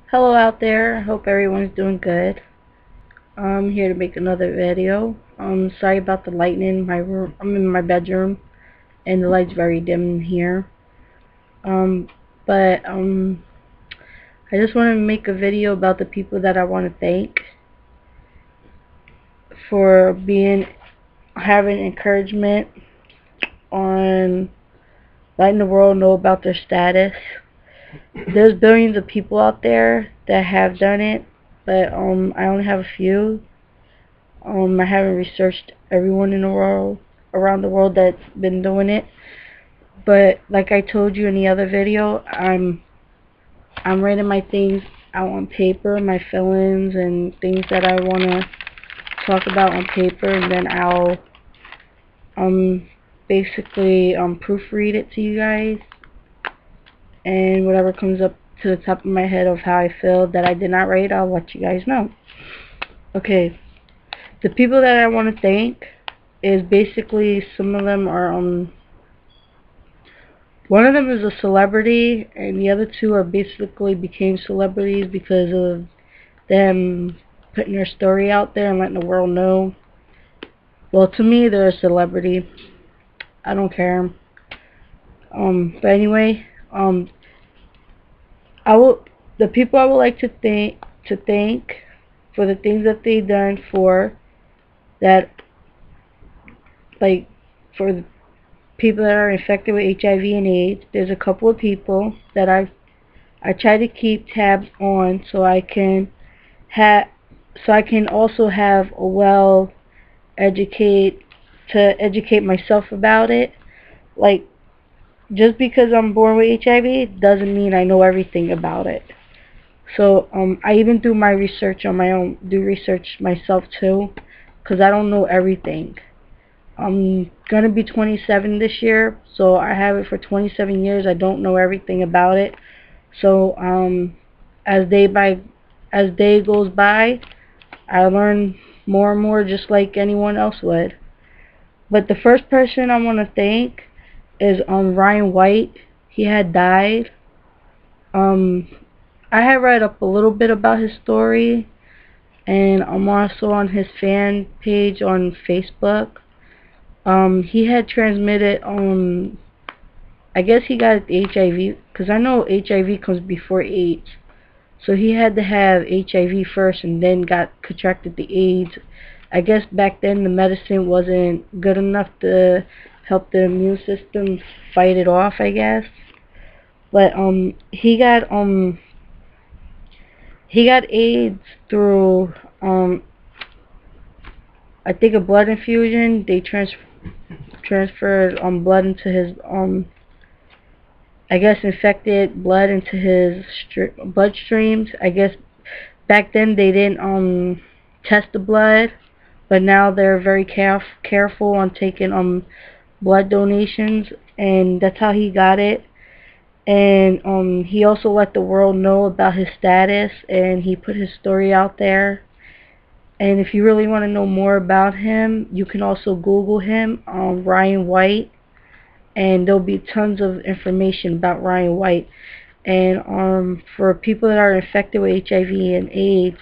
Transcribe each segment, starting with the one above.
Hello out there. Hope everyone's doing good. I'm here to make another video. Sorry about the lighting in my room. I'm in my bedroom and the light's very dim in here. Um, but I just want to make a video about the people that I want to thank for having encouragement on letting the world know about their status. There's billions of people out there that have done it, but I only have a few. I haven't researched everyone in the world, around the world that's been doing it. But like I told you in the other video, I'm writing my things out on paper, my feelings and things that I wanna talk about on paper, and then I'll basically proofread it to you guys, and whatever comes up to the top of my head of how I feel that I did not write, I'll let you guys know. Okay. The people that I want to thank is basically, some of them are one of them is a celebrity, and the other two are basically became celebrities because of them putting their story out there and letting the world know. Well, to me, they're a celebrity. I don't care. But anyway, the people I would like to thank for the things that they done for that, like for the people that are infected with HIV and AIDS. There's a couple of people that I try to keep tabs on so I can also have a educate myself about it. Like, just because I'm born with HIV doesn't mean I know everything about it. So I even do my research on my own, do research myself too, because I don't know everything. I'm gonna be 27 this year, so I have it for 27 years. I don't know everything about it. So as day goes by, I learn more and more, just like anyone else would. But the first person I want to thank is Ryan White. He had died. I had read up a little bit about his story, and I'm also on his fan page on Facebook. He had transmitted, I guess he got HIV, because I know HIV comes before AIDS. So he had to have HIV first and then contracted the AIDS. I guess back then the medicine wasn't good enough to help the immune system fight it off, I guess. But he got AIDS through I think a blood infusion. They transferred blood into his I guess infected blood into his bloodstreams. I guess back then they didn't test the blood, but now they're very careful on taking blood donations, and that's how he got it. And he also let the world know about his status, and he put his story out there. And if you really want to know more about him, you can also Google him, Ryan White, and there'll be tons of information about Ryan White. And for people that are infected with HIV and AIDS,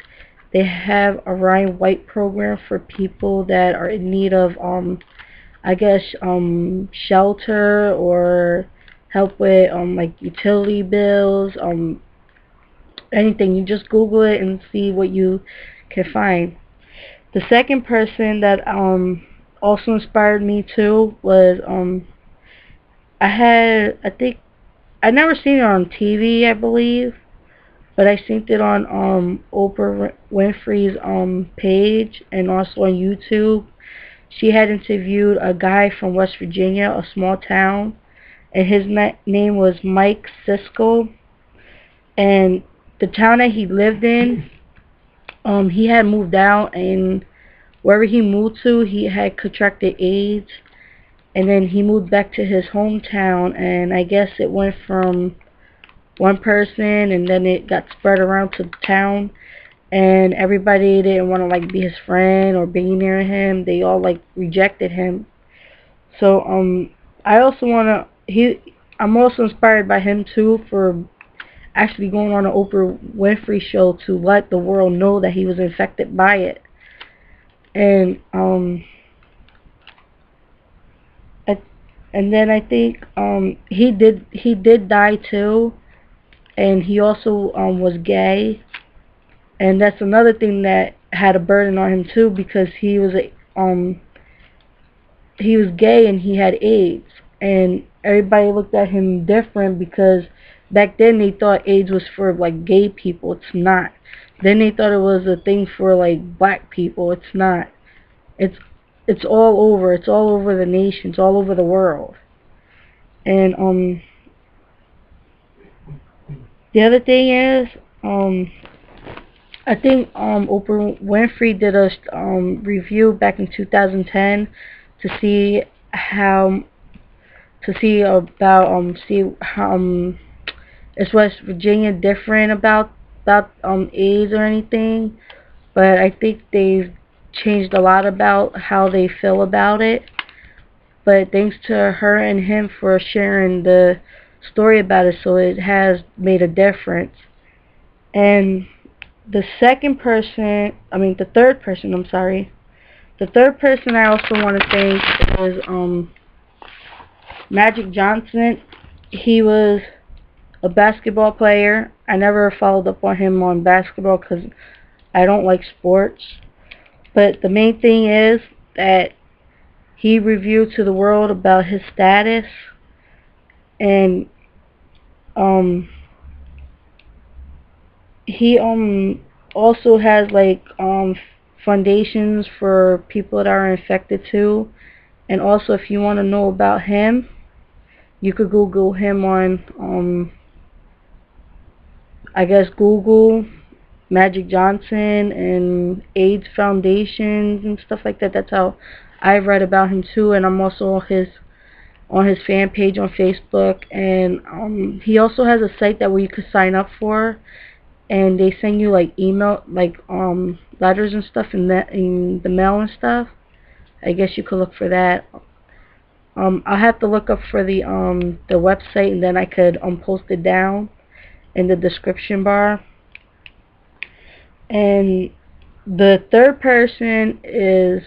they have a Ryan White program for people that are in need of I guess shelter or help with like utility bills, anything. You just Google it and see what you can find. The second person that also inspired me too was I think I never seen it on TV, I believe, but I seen it on Oprah Winfrey's page and also on YouTube. She had interviewed a guy from West Virginia, a small town, and his name was Mike Sisco. And the town that he lived in, he had moved out, and wherever he moved to, he had contracted AIDS. And then he moved back to his hometown, and I guess it went from one person, and then it got spread around to the town, and everybody didn't want to like be his friend or be near him. They all like rejected him. So I also want to I'm also inspired by him too, for actually going on an Oprah Winfrey show to let the world know that he was infected by it. And and then I think he did die too, and he also was gay, and that's another thing that had a burden on him too, because he was gay and he had AIDS, and everybody looked at him different because back then they thought AIDS was for like gay people. It's not. Then they thought it was a thing for like black people. It's not. It's all over. It's all over the nation. It's all over the world. And the other thing is I think Oprah Winfrey did a review back in 2010 to see how is West Virginia different about AIDS or anything, but I think they've changed a lot about how they feel about it. But thanks to her and him for sharing the story about it, so it has made a difference. And the third person, I'm sorry. The third person I also want to thank is Magic Johnson. He was a basketball player. I never followed up on him on basketball because I don't like sports. But the main thing is that he revealed to the world about his status, and he also has like foundations for people that are infected too. And also, if you want to know about him, you could Google him on I guess Google Magic Johnson and AIDS foundations and stuff like that. That's how I've read about him too. And I'm also on his fan page on Facebook, and he also has a site that where you could sign up for, and they send you like email, like letters and stuff in the mail and stuff. I guess you could look for that. I'll have to look up for the website, and then I could post it down in the description bar. And the third person is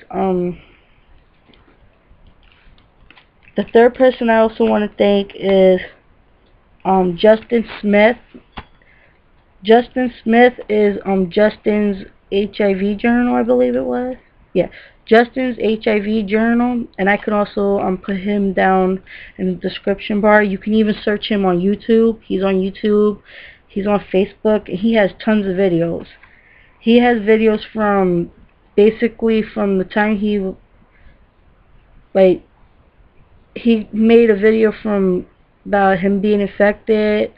the third person I also want to thank is Justin Smith. Justin Smith is Justin's HIV journal, I believe it was. Yeah, Justin's HIV journal, and I could also put him down in the description bar. You can even search him on YouTube. He's on YouTube. He's on Facebook, and he has tons of videos. He has videos from basically from the time he made a video from about him being infected,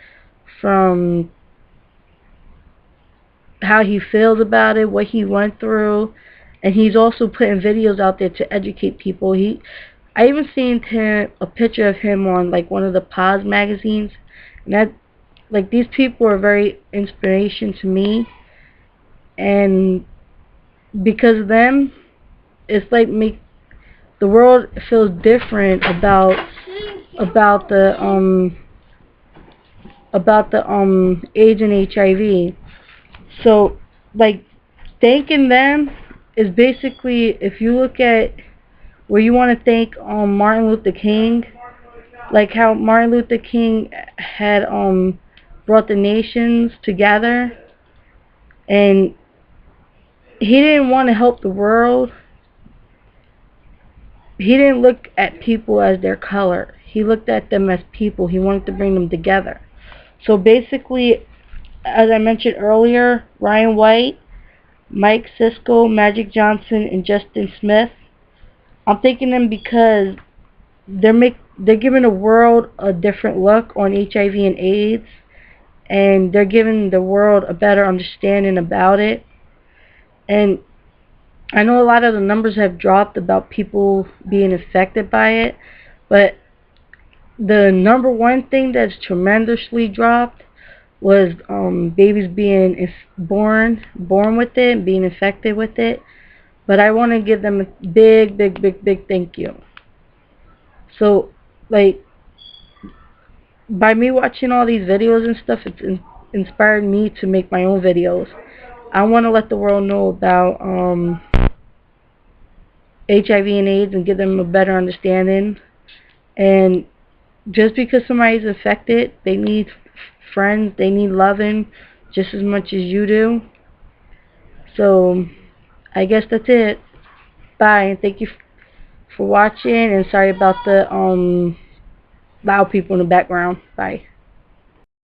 from how he feels about it, what he went through, and he's also putting videos out there to educate people. I even seen a picture of him on like one of the Pause magazines, and that, like, these people are very inspiration to me, and because of them, it's like the world feels different about the AIDS and HIV. So, like, thanking them is basically, if you look at where you want to thank Martin Luther King, like how Martin Luther King had brought the nations together, and he didn't want to help the world. He didn't look at people as their color. He looked at them as people. He wanted to bring them together. So basically, as I mentioned earlier, Ryan White, Mike Sisco, Magic Johnson, and Justin Smith, I'm thanking them because they're giving the world a different look on HIV and AIDS, and they're giving the world a better understanding about it. And I know a lot of the numbers have dropped about people being affected by it, but the number one thing that's tremendously dropped was babies being born with it, being infected with it. But I want to give them a big thank you. So, like, by me watching all these videos and stuff, inspired me to make my own videos. I want to let the world know about HIV and AIDS and give them a better understanding. And just because somebody's infected, they need friends, they need loving just as much as you do. So I guess that's it. Bye, and thank you for watching, and sorry about the loud people in the background. Bye.